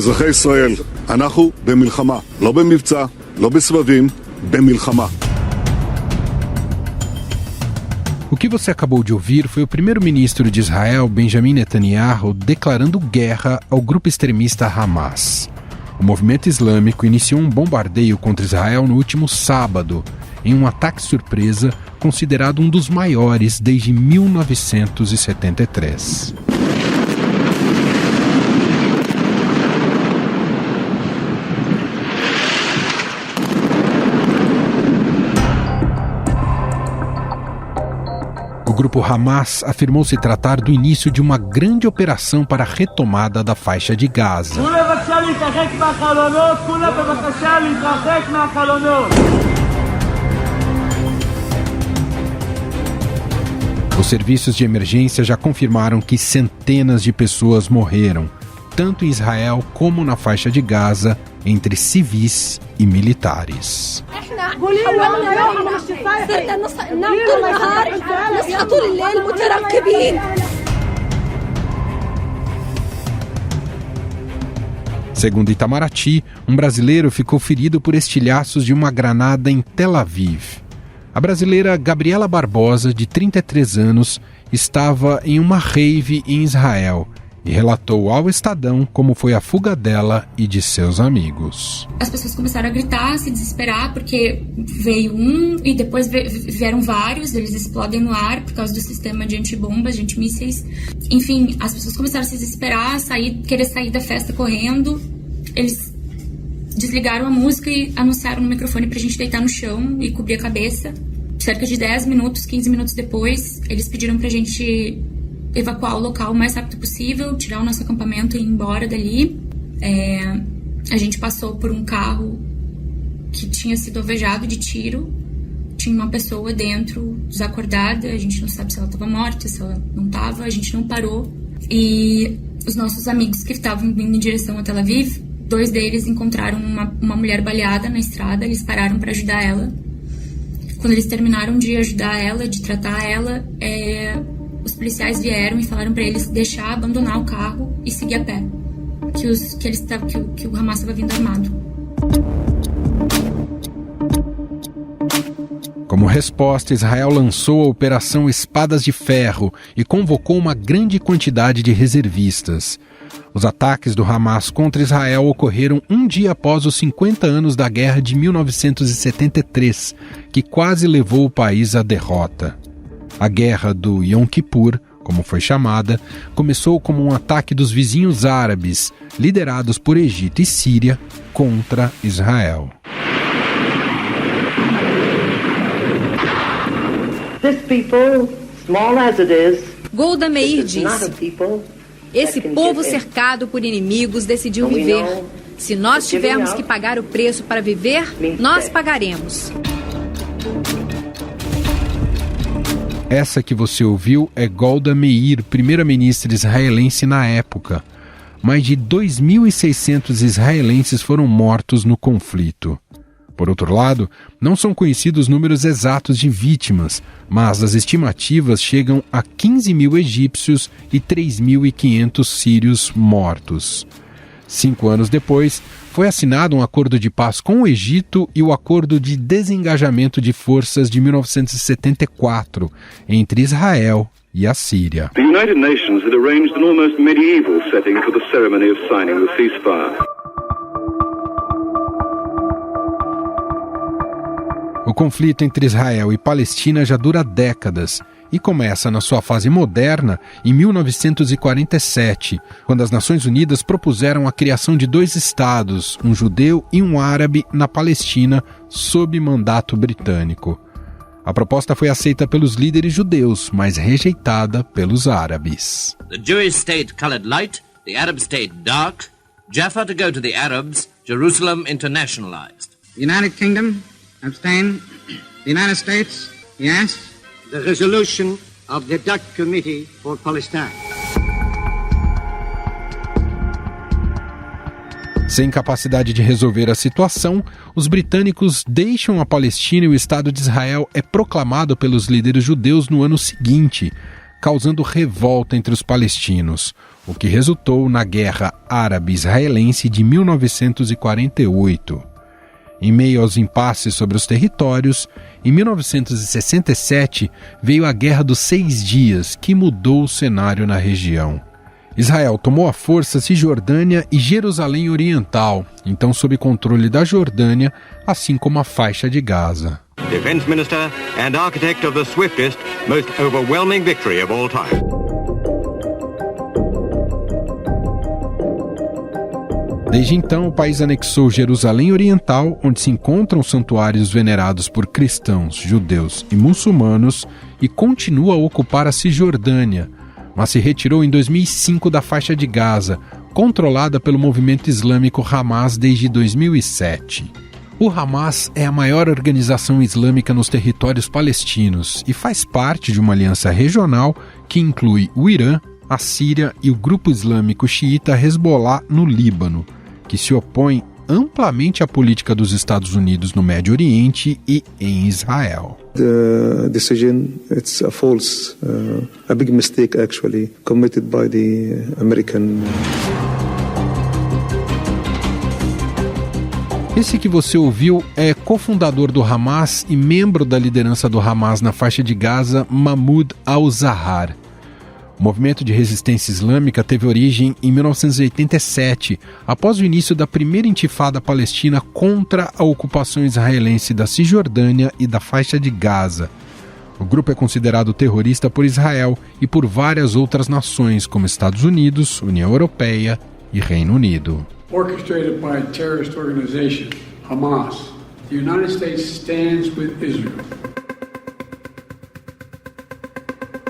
אזרחי ישראל, אנחנו במלחמה, לא במבצע, לא בסבבים, במלחמה. O que você acabou de ouvir foi o primeiro-ministro de Israel, Benjamin Netanyahu, declarando guerra ao grupo extremista Hamas. O movimento islâmico iniciou um bombardeio contra Israel no último sábado, em um ataque surpresa considerado um dos maiores desde 1973. O grupo Hamas afirmou se tratar do início de uma grande operação para a retomada da faixa de Gaza. Os serviços de emergência já confirmaram que centenas de pessoas morreram, tanto em Israel como na faixa de Gaza, entre civis e militares. Segundo Itamaraty, um brasileiro ficou ferido por estilhaços de uma granada em Tel Aviv. A brasileira Gabriela Barbosa, de 33 anos, estava em uma rave em Israel e relatou ao Estadão como foi a fuga dela e de seus amigos. As pessoas começaram a gritar, a se desesperar, porque veio um e depois vieram vários, eles explodem no ar por causa do sistema de antibombas, de antimísseis. Enfim, as pessoas começaram a se desesperar, querer sair da festa correndo. Eles desligaram a música e anunciaram no microfone pra gente deitar no chão e cobrir a cabeça. Cerca de 10 minutos, 15 minutos depois, eles pediram pra gente evacuar o local o mais rápido possível, tirar o nosso acampamento e ir embora dali. A gente passou por um carro que tinha sido alvejado de tiro. Tinha uma pessoa dentro, desacordada. A gente não sabe se ela estava morta, se ela não estava. A gente não parou. E os nossos amigos que estavam vindo em direção a Tel Aviv, 2 deles encontraram uma mulher baleada na estrada. Eles pararam para ajudar ela. Quando eles terminaram de ajudar ela, de tratar ela, os policiais vieram e falaram para eles deixar, abandonar o carro e seguir a pé, que o Hamas estava vindo armado. Como resposta, Israel lançou a Operação Espadas de Ferro e convocou uma grande quantidade de reservistas. Os ataques do Hamas contra Israel ocorreram um dia após os 50 anos da guerra de 1973, que quase levou o país à derrota. A Guerra do Yom Kippur, como foi chamada, começou como um ataque dos vizinhos árabes, liderados por Egito e Síria, contra Israel. This people, small as it is, Golda Meir disse: esse povo cercado por inimigos decidiu viver. Se nós tivermos que pagar o preço para viver, nós pagaremos. Essa que você ouviu é Golda Meir, primeira-ministra israelense na época. Mais de 2.600 israelenses foram mortos no conflito. Por outro lado, não são conhecidos números exatos de vítimas, mas as estimativas chegam a 15 mil egípcios e 3.500 sírios mortos. 5 anos depois, foi assinado um acordo de paz com o Egito e o acordo de desengajamento de forças de 1974 entre Israel e a Síria. The United Nations had arranged an almost medieval setting for the ceremony of signing the ceasefire. O conflito entre Israel e Palestina já dura décadas e começa na sua fase moderna em 1947, quando as Nações Unidas propuseram a criação de 2 estados, um judeu e um árabe, na Palestina, sob mandato britânico. A proposta foi aceita pelos líderes judeus, mas rejeitada pelos árabes. The Jewish state colored light, the Arab state dark, Jaffa to go to the Arabs, Jerusalem internationalized. The United Kingdom, abstain. The United States, yes. The resolution of the Dutch Committee for Palestine. Sem capacidade de resolver a situação, os britânicos deixam a Palestina e o Estado de Israel é proclamado pelos líderes judeus no ano seguinte, causando revolta entre os palestinos, o que resultou na Guerra Árabe-Israelense de 1948. Em meio aos impasses sobre os territórios, em 1967 veio a Guerra dos 6 Dias, que mudou o cenário na região. Israel tomou à força Cisjordânia e Jerusalém Oriental, então sob controle da Jordânia, assim como a faixa de Gaza. Defense Minister and architect of the swiftest, most overwhelming victory of all time. Desde então, o país anexou Jerusalém Oriental, onde se encontram santuários venerados por cristãos, judeus e muçulmanos, e continua a ocupar a Cisjordânia, mas se retirou em 2005 da faixa de Gaza, controlada pelo movimento islâmico Hamas desde 2007. O Hamas é a maior organização islâmica nos territórios palestinos e faz parte de uma aliança regional que inclui o Irã, a Síria e o grupo islâmico xiita Hezbollah no Líbano, que se opõe amplamente à política dos Estados Unidos no Médio Oriente e em Israel. The decision, it's a false, a big mistake actually, committed by the American. Esse que você ouviu é cofundador do Hamas e membro da liderança do Hamas na faixa de Gaza, Mahmoud al-Zahar. O movimento de resistência islâmica teve origem em 1987, após o início da primeira intifada palestina contra a ocupação israelense da Cisjordânia e da faixa de Gaza. O grupo é considerado terrorista por Israel e por várias outras nações, como Estados Unidos, União Europeia e Reino Unido. Orchestrated by a terrorist organization, Hamas, the United States stands with Israel.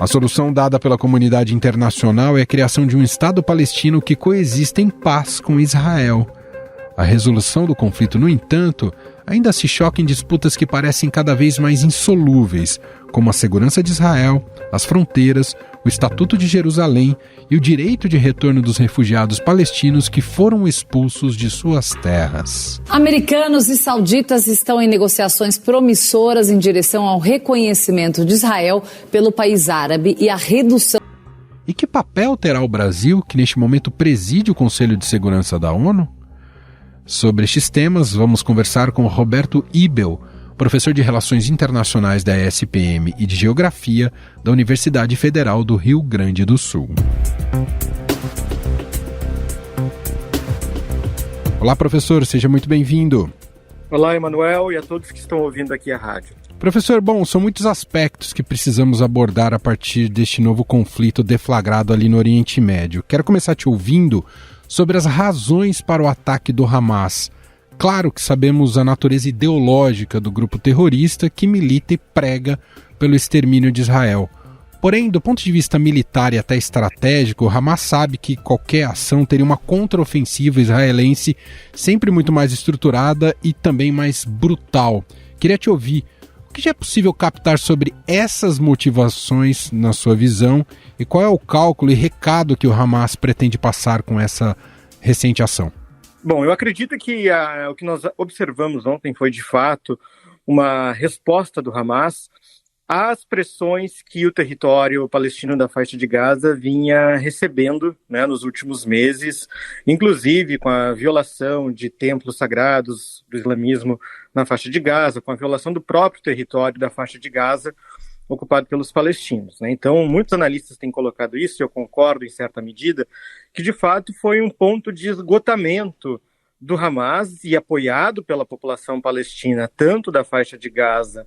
A solução dada pela comunidade internacional é a criação de um Estado palestino que coexista em paz com Israel. A resolução do conflito, no entanto, ainda se choca em disputas que parecem cada vez mais insolúveis, como a segurança de Israel, as fronteiras, o Estatuto de Jerusalém e o direito de retorno dos refugiados palestinos que foram expulsos de suas terras. Americanos e sauditas estão em negociações promissoras em direção ao reconhecimento de Israel pelo país árabe e a redução. E que papel terá o Brasil, que neste momento preside o Conselho de Segurança da ONU? Sobre estes temas, vamos conversar com Roberto Ibel, professor de Relações Internacionais da ESPM e de Geografia da Universidade Federal do Rio Grande do Sul. Olá, professor, seja muito bem-vindo. Olá, Emanuel, e a todos que estão ouvindo aqui a rádio. Professor, bom, são muitos aspectos que precisamos abordar a partir deste novo conflito deflagrado ali no Oriente Médio. Quero começar te ouvindo sobre as razões para o ataque do Hamas. Claro que sabemos a natureza ideológica do grupo terrorista que milita e prega pelo extermínio de Israel. Porém, do ponto de vista militar e até estratégico, o Hamas sabe que qualquer ação teria uma contraofensiva israelense sempre muito mais estruturada e também mais brutal. Queria te ouvir, o que já é possível captar sobre essas motivações na sua visão e qual é o cálculo e recado que o Hamas pretende passar com essa recente ação? Bom, eu acredito que o que nós observamos ontem foi, de fato, uma resposta do Hamas às pressões que o território palestino da faixa de Gaza vinha recebendo, né, nos últimos meses, inclusive com a violação de templos sagrados do islamismo na faixa de Gaza, com a violação do próprio território da faixa de Gaza ocupado pelos palestinos, né? Então, muitos analistas têm colocado isso, e eu concordo em certa medida, que de fato foi um ponto de esgotamento do Hamas e apoiado pela população palestina, tanto da faixa de Gaza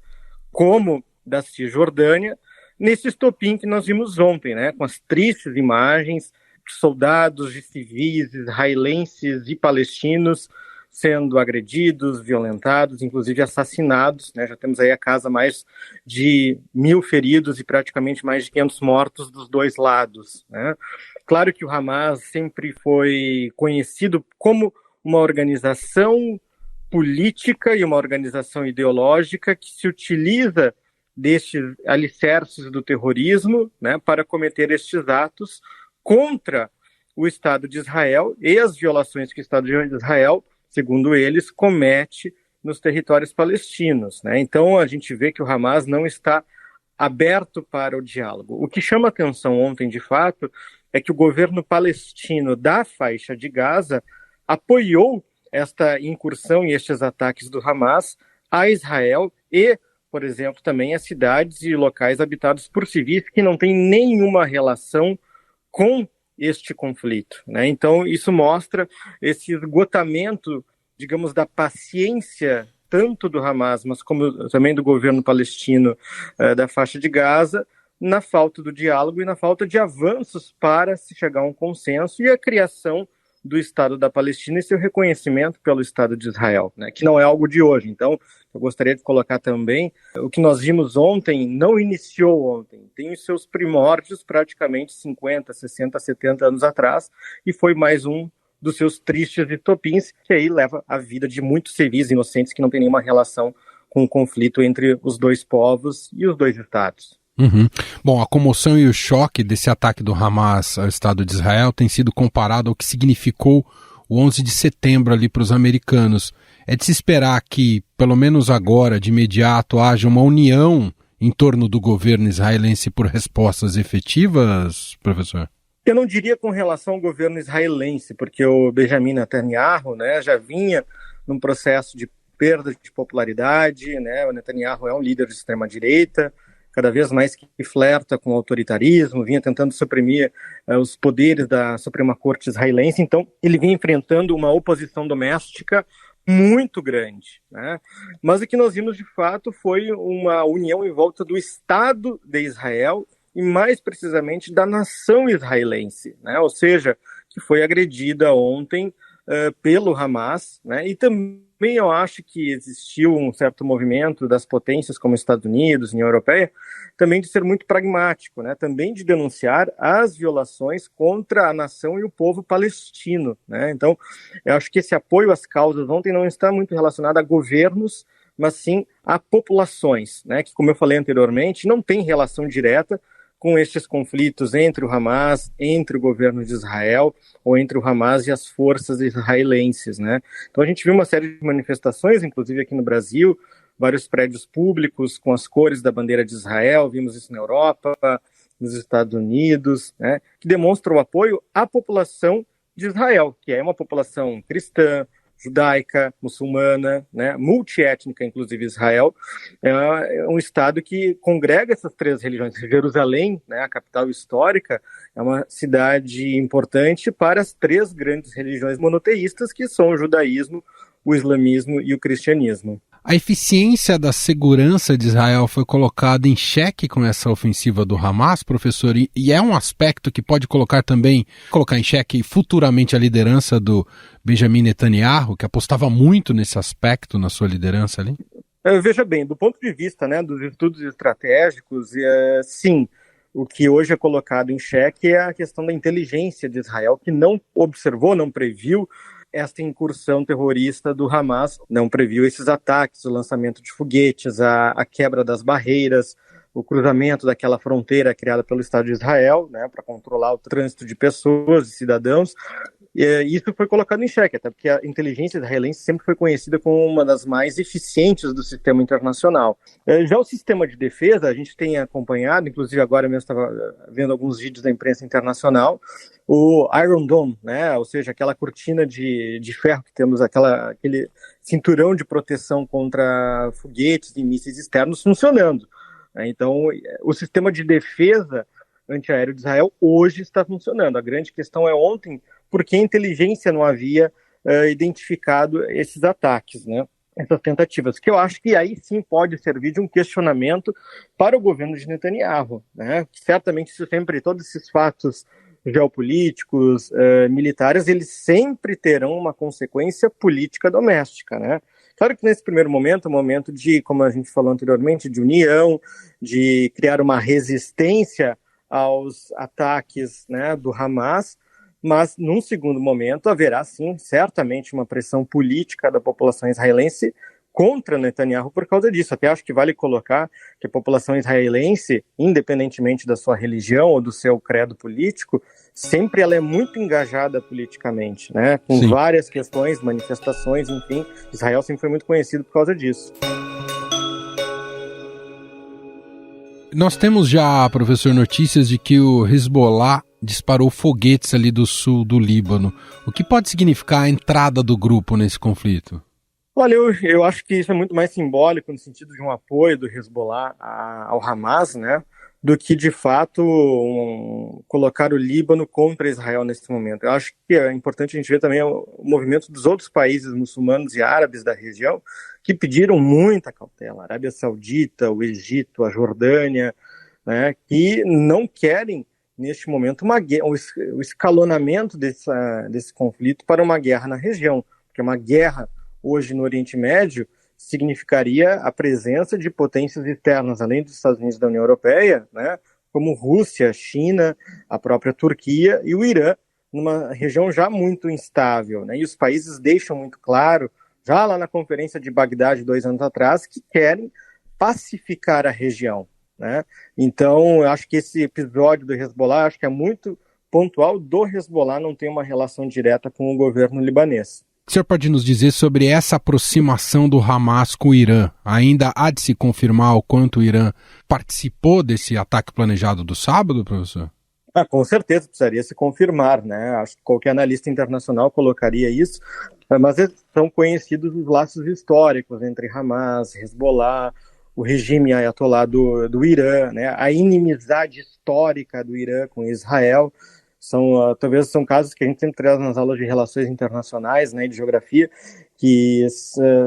como da Cisjordânia, nesse estopim que nós vimos ontem, né? Com as tristes imagens de soldados e civis israelenses e palestinos sendo agredidos, violentados, inclusive assassinados, né? Já temos aí a casa mais de 1.000 feridos e praticamente mais de 500 mortos dos dois lados, né? Claro que o Hamas sempre foi conhecido como uma organização política e uma organização ideológica que se utiliza destes alicerces do terrorismo, né, para cometer estes atos contra o Estado de Israel e as violações que o Estado de Israel, segundo eles, comete nos territórios palestinos, né? Então a gente vê que o Hamas não está aberto para o diálogo. O que chama atenção ontem, de fato, é que o governo palestino da faixa de Gaza apoiou esta incursão e estes ataques do Hamas a Israel e, por exemplo, também a cidades e locais habitados por civis que não têm nenhuma relação com este conflito, né? Então, isso mostra esse esgotamento, digamos, da paciência tanto do Hamas, mas como também do governo palestino da faixa de Gaza, na falta do diálogo e na falta de avanços para se chegar a um consenso e a criação do Estado da Palestina e seu reconhecimento pelo Estado de Israel, né, que não é algo de hoje. Então, eu gostaria de colocar também, o que nós vimos ontem não iniciou ontem, tem os seus primórdios praticamente 50, 60, 70 anos atrás, e foi mais um dos seus tristes estopins, que aí leva a vida de muitos civis inocentes que não têm nenhuma relação com o conflito entre os dois povos e os dois estados. Uhum. Bom, a comoção e o choque desse ataque do Hamas ao Estado de Israel tem sido comparado ao que significou o 11 de setembro ali para os americanos. É de se esperar que, pelo menos agora, de imediato, haja uma união em torno do governo israelense por respostas efetivas, professor? Eu não diria com relação ao governo israelense, porque o Benjamin Netanyahu, né, já vinha num processo de perda de popularidade, né? O Netanyahu é um líder de extrema-direita, cada vez mais que flerta com o autoritarismo, vinha tentando suprimir os poderes da Suprema Corte israelense, então ele vinha enfrentando uma oposição doméstica muito grande, né? Mas o que nós vimos de fato foi uma união em volta do Estado de Israel e mais precisamente da nação israelense, né? Ou seja, que foi agredida ontem pelo Hamas, né? E também eu acho que existiu um certo movimento das potências como Estados Unidos, União Europeia, também de ser muito pragmático, né? Também de denunciar as violações contra a nação e o povo palestino, né? Então, eu acho que esse apoio às causas ontem não está muito relacionado a governos, mas sim a populações, né? Que, como eu falei anteriormente, não tem relação direta com estes conflitos entre o Hamas, entre o governo de Israel, ou entre o Hamas e as forças israelenses, né? Então a gente viu uma série de manifestações, inclusive aqui no Brasil, vários prédios públicos com as cores da bandeira de Israel, vimos isso na Europa, nos Estados Unidos, né? Que demonstram o apoio à população de Israel, que é uma população cristã, judaica, muçulmana, né, multiétnica, inclusive Israel, é um estado que congrega essas três religiões. Jerusalém, né, a capital histórica, é uma cidade importante para as três grandes religiões monoteístas, que são o judaísmo, o islamismo e o cristianismo. A eficiência da segurança de Israel foi colocada em xeque com essa ofensiva do Hamas, professor, e é um aspecto que pode colocar em xeque futuramente a liderança do Benjamin Netanyahu, que apostava muito nesse aspecto na sua liderança ali? Veja bem, do ponto de vista, né, dos estudos estratégicos, sim, o que hoje é colocado em xeque é a questão da inteligência de Israel, que não observou, não previu esta incursão terrorista do Hamas, não previu esses ataques, o lançamento de foguetes, a quebra das barreiras, o cruzamento daquela fronteira criada pelo Estado de Israel, né, para controlar o trânsito de pessoas, de cidadãos. E isso foi colocado em xeque, até porque a inteligência israelense sempre foi conhecida como uma das mais eficientes do sistema internacional. Já o sistema de defesa, a gente tem acompanhado, inclusive agora mesmo estava vendo alguns vídeos da imprensa internacional, o Iron Dome, né, ou seja, aquela cortina de ferro que temos, aquele cinturão de proteção contra foguetes e mísseis externos funcionando. Então, o sistema de defesa antiaéreo de Israel hoje está funcionando. A grande questão é ontem, porque a inteligência não havia identificado esses ataques, né? Essas tentativas, que eu acho que aí sim pode servir de um questionamento para o governo de Netanyahu, né? Certamente todos esses fatos geopolíticos, militares, eles sempre terão uma consequência política doméstica, né? Claro que nesse primeiro momento, um momento de, como a gente falou anteriormente, de união, de criar uma resistência aos ataques, né, do Hamas, mas num segundo momento haverá sim, certamente, uma pressão política da população israelense contra Netanyahu por causa disso. Até acho que vale colocar que a população israelense, independentemente da sua religião ou do seu credo político, sempre ela é muito engajada politicamente, né? Com sim, várias questões, manifestações, enfim. Israel sempre foi muito conhecido por causa disso. Nós temos já, professor, notícias de que o Hezbollah disparou foguetes ali do sul do Líbano. O que pode significar a entrada do grupo nesse conflito? Olha, eu acho que isso é muito mais simbólico no sentido de um apoio do Hezbollah ao Hamas, né, do que, de fato, colocar o Líbano contra Israel nesse momento. Eu acho que é importante a gente ver também o movimento dos outros países muçulmanos e árabes da região que pediram muita cautela. A Arábia Saudita, o Egito, a Jordânia, né, que não querem, neste momento, o escalonamento desse conflito para uma guerra na região, porque uma guerra hoje no Oriente Médio significaria a presença de potências externas, além dos Estados Unidos e da União Europeia, né, como Rússia, China, a própria Turquia e o Irã, numa região já muito instável, né, e os países deixam muito claro, já lá na Conferência de Bagdá de 2 anos atrás, que querem pacificar a região, né. Então, eu acho que esse episódio do Hezbollah, acho que é muito pontual do Hezbollah não ter uma relação direta com o governo libanês. O senhor pode nos dizer sobre essa aproximação do Hamas com o Irã? Ainda há de se confirmar o quanto o Irã participou desse ataque planejado do sábado, professor? Com certeza precisaria se confirmar, né? Acho que qualquer analista internacional colocaria isso, mas são conhecidos os laços históricos entre Hamas, Hezbollah, o regime ayatolá do Irã, né? A inimizade histórica do Irã com Israel. Talvez são casos que a gente sempre traz nas aulas de relações internacionais, né, de geografia, que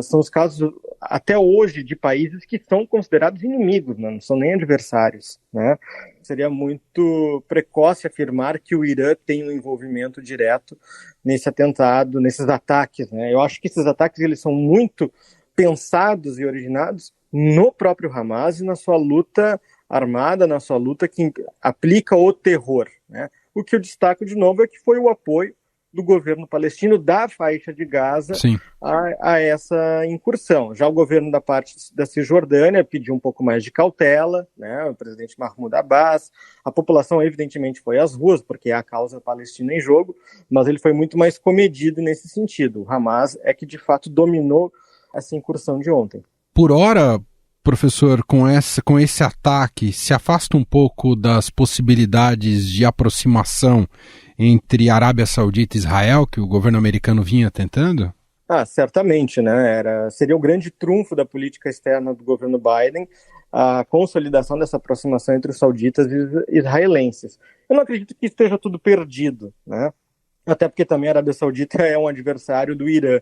são os casos até hoje de países que são considerados inimigos, né, não são nem adversários, né? Seria muito precoce afirmar que o Irã tem um envolvimento direto nesse atentado, nesses ataques, né? Eu acho que esses ataques eles são muito pensados e originados no próprio Hamas e na sua luta armada, na sua luta que aplica o terror, né? O que eu destaco de novo é que foi o apoio do governo palestino da faixa de Gaza a essa incursão. Já o governo da parte da Cisjordânia pediu um pouco mais de cautela, né? O presidente Mahmoud Abbas, a população evidentemente foi às ruas, porque há a causa palestina em jogo, mas ele foi muito mais comedido nesse sentido. O Hamas é que de fato dominou essa incursão de ontem. Por hora, professor, com esse ataque, se afasta um pouco das possibilidades de aproximação entre Arábia Saudita e Israel, que o governo americano vinha tentando? Certamente, né? Seria o grande trunfo da política externa do governo Biden, a consolidação dessa aproximação entre os sauditas e israelenses. Eu não acredito que esteja tudo perdido, né? Até porque também a Arábia Saudita é um adversário do Irã,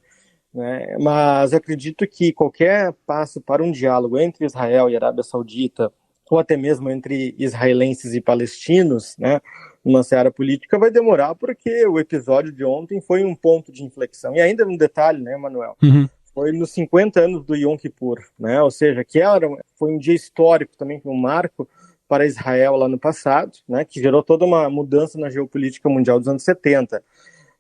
né? Mas acredito que qualquer passo para um diálogo entre Israel e Arábia Saudita, ou até mesmo entre israelenses e palestinos, né, numa seara política, vai demorar, porque o episódio de ontem foi um ponto de inflexão. E ainda um detalhe, né, Manuel? Foi nos 50 anos do Yom Kippur, né? Ou seja, foi um dia histórico também, um marco para Israel lá no passado, né, que gerou toda uma mudança na geopolítica mundial dos anos 70.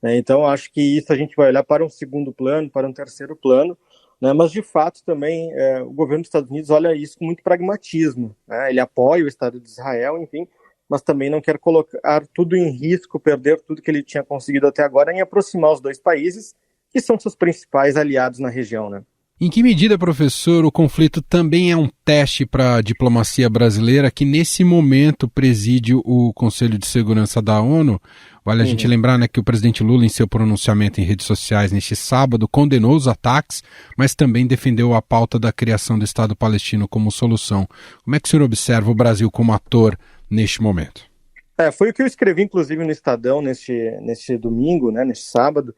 Então, acho que isso a gente vai olhar para um segundo plano, para um terceiro plano, né? Mas, de fato, também o governo dos Estados Unidos olha isso com muito pragmatismo, né? Ele apoia o Estado de Israel, enfim, mas também não quer colocar tudo em risco, perder tudo que ele tinha conseguido até agora em aproximar os dois países, que são seus principais aliados na região, né? Em que medida, professor, o conflito também é um teste para a diplomacia brasileira que, nesse momento, preside o Conselho de Segurança da ONU? Vale a gente lembrar, né, que o presidente Lula, em seu pronunciamento em redes sociais neste sábado, condenou os ataques, mas também defendeu a pauta da criação do Estado palestino como solução. Como é que o senhor observa o Brasil como ator neste momento? Foi o que eu escrevi, inclusive, no Estadão neste domingo, né, neste sábado,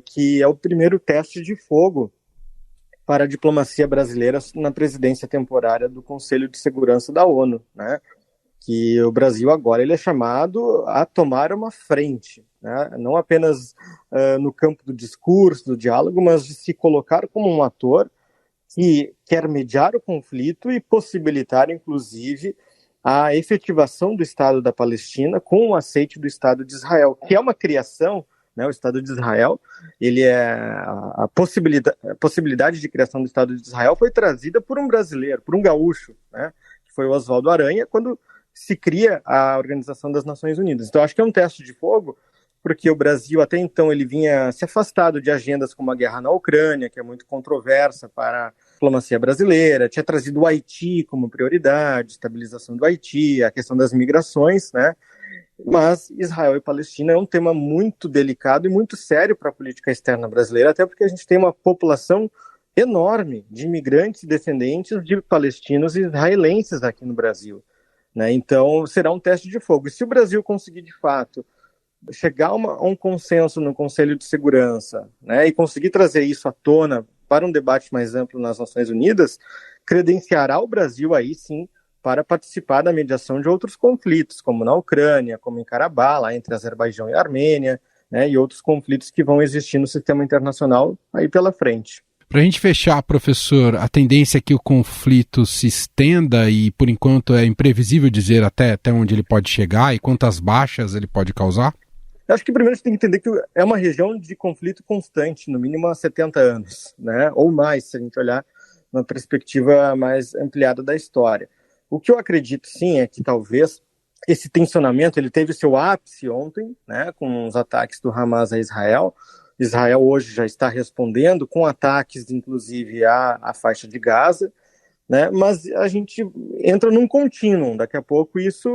que é o primeiro teste de fogo para a diplomacia brasileira na presidência temporária do Conselho de Segurança da ONU, né? Que o Brasil agora ele é chamado a tomar uma frente, né? Não apenas no campo do discurso, do diálogo, mas de se colocar como um ator que quer mediar o conflito e possibilitar, inclusive, a efetivação do Estado da Palestina com o aceite do Estado de Israel, que é uma criação, né, o Estado de Israel, a possibilidade de criação do Estado de Israel foi trazida por um brasileiro, por um gaúcho, né, que foi o Oswaldo Aranha, quando se cria a Organização das Nações Unidas. Então, acho que é um teste de fogo, porque o Brasil, até então, ele vinha se afastado de agendas como a guerra na Ucrânia, que é muito controversa para diplomacia brasileira, tinha trazido o Haiti como prioridade, estabilização do Haiti, a questão das migrações, né? Mas Israel e Palestina é um tema muito delicado e muito sério para a política externa brasileira, até porque a gente tem uma população enorme de imigrantes e descendentes de palestinos e israelenses aqui no Brasil, né? Então será um teste de fogo. E se o Brasil conseguir de fato chegar a um consenso no Conselho de Segurança, né, e conseguir trazer isso à tona para um debate mais amplo nas Nações Unidas, credenciará o Brasil aí sim para participar da mediação de outros conflitos, como na Ucrânia, como em Karabá, lá entre Azerbaijão e Armênia, né, e outros conflitos que vão existir no sistema internacional aí pela frente. Para a gente fechar, professor, a tendência é que o conflito se estenda e, por enquanto, é imprevisível dizer até onde ele pode chegar e quantas baixas ele pode causar? Eu acho que primeiro a gente tem que entender que é uma região de conflito constante, no mínimo há 70 anos, né, ou mais, se a gente olhar uma perspectiva mais ampliada da história. O que eu acredito, sim, é que talvez esse tensionamento ele teve seu ápice ontem, né, com os ataques do Hamas a Israel. Israel hoje já está respondendo com ataques, inclusive, à faixa de Gaza, né, mas a gente entra num contínuo. Daqui a pouco isso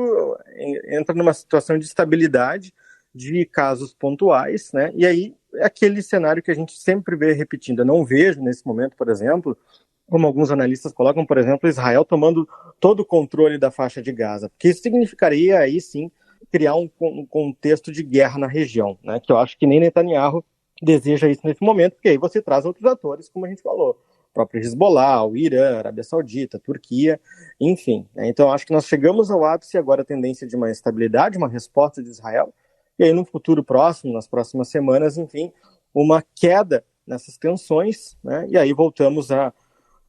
entra numa situação de estabilidade, de casos pontuais, né, e aí é aquele cenário que a gente sempre vê repetindo. Eu não vejo, nesse momento, por exemplo, como alguns analistas colocam, por exemplo, Israel tomando todo o controle da faixa de Gaza, porque isso significaria aí sim criar um contexto de guerra na região, né, que eu acho que nem Netanyahu deseja isso nesse momento, porque aí você traz outros atores, como a gente falou, o próprio Hezbollah, o Irã, a Arábia Saudita, a Turquia, enfim, né. Então acho que nós chegamos ao ápice agora, a tendência de uma estabilidade, uma resposta de Israel, e aí no futuro próximo, nas próximas semanas, enfim, uma queda nessas tensões, né, e aí voltamos a,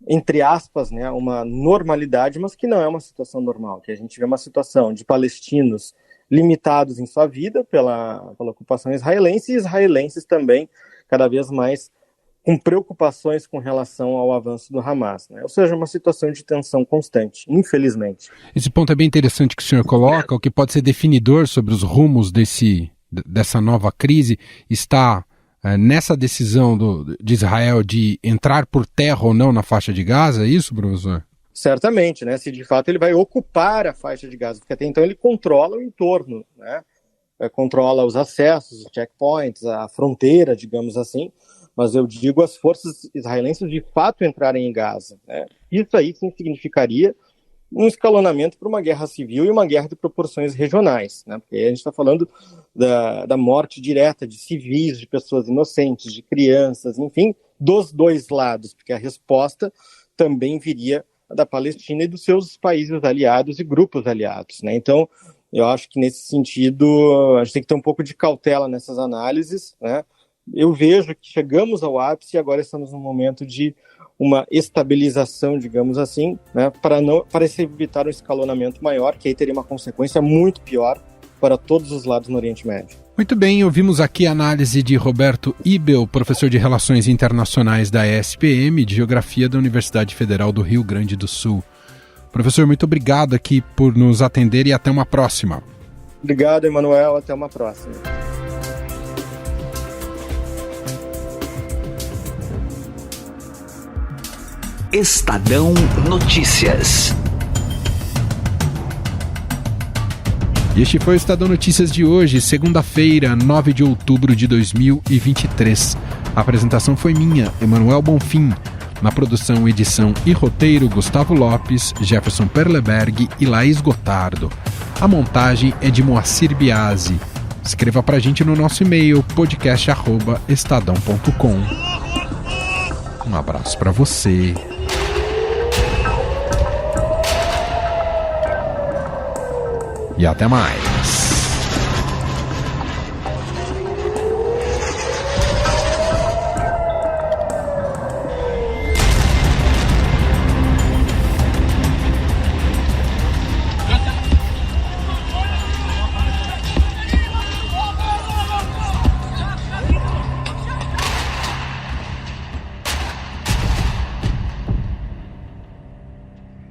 entre aspas, né, uma normalidade, mas que não é uma situação normal, que a gente vê uma situação de palestinos limitados em sua vida pela ocupação israelense, e israelenses também cada vez mais com preocupações com relação ao avanço do Hamas, né? Ou seja, uma situação de tensão constante, infelizmente. Esse ponto é bem interessante que o senhor coloca, o que pode ser definidor sobre os rumos dessa nova crise está nessa decisão de Israel de entrar por terra ou não na faixa de Gaza, é isso, professor? Certamente, né? Se de fato ele vai ocupar a faixa de Gaza, porque até então ele controla o entorno, né? Controla os acessos, os checkpoints, a fronteira, digamos assim, mas eu digo as forças israelenses de fato entrarem em Gaza, né? Isso aí sim significaria um escalonamento para uma guerra civil e uma guerra de proporções regionais, né? Porque a gente está falando da morte direta de civis, de pessoas inocentes, de crianças, enfim, dos dois lados, porque a resposta também viria da Palestina e dos seus países aliados e grupos aliados, né? Então, eu acho que nesse sentido a gente tem que ter um pouco de cautela nessas análises, né? Eu vejo que chegamos ao ápice e agora estamos num momento de uma estabilização, digamos assim, né, para se evitar um escalonamento maior, que aí teria uma consequência muito pior para todos os lados no Oriente Médio. Muito bem, ouvimos aqui a análise de Roberto Ibel, professor de Relações Internacionais da ESPM e de Geografia da Universidade Federal do Rio Grande do Sul. Professor, muito obrigado aqui por nos atender e até uma próxima. Obrigado, Emanuel, até uma próxima. Estadão Notícias. E este foi o Estadão Notícias de hoje, segunda-feira, 9 de outubro de 2023. A apresentação foi minha, Emanuel Bonfim. Na produção, edição e roteiro, Gustavo Lopes, Jefferson Perleberg e Laís Gotardo. A montagem é de Moacir Biasi. Escreva pra gente no nosso e-mail, podcast@estadão.com. Um abraço pra você. E até mais.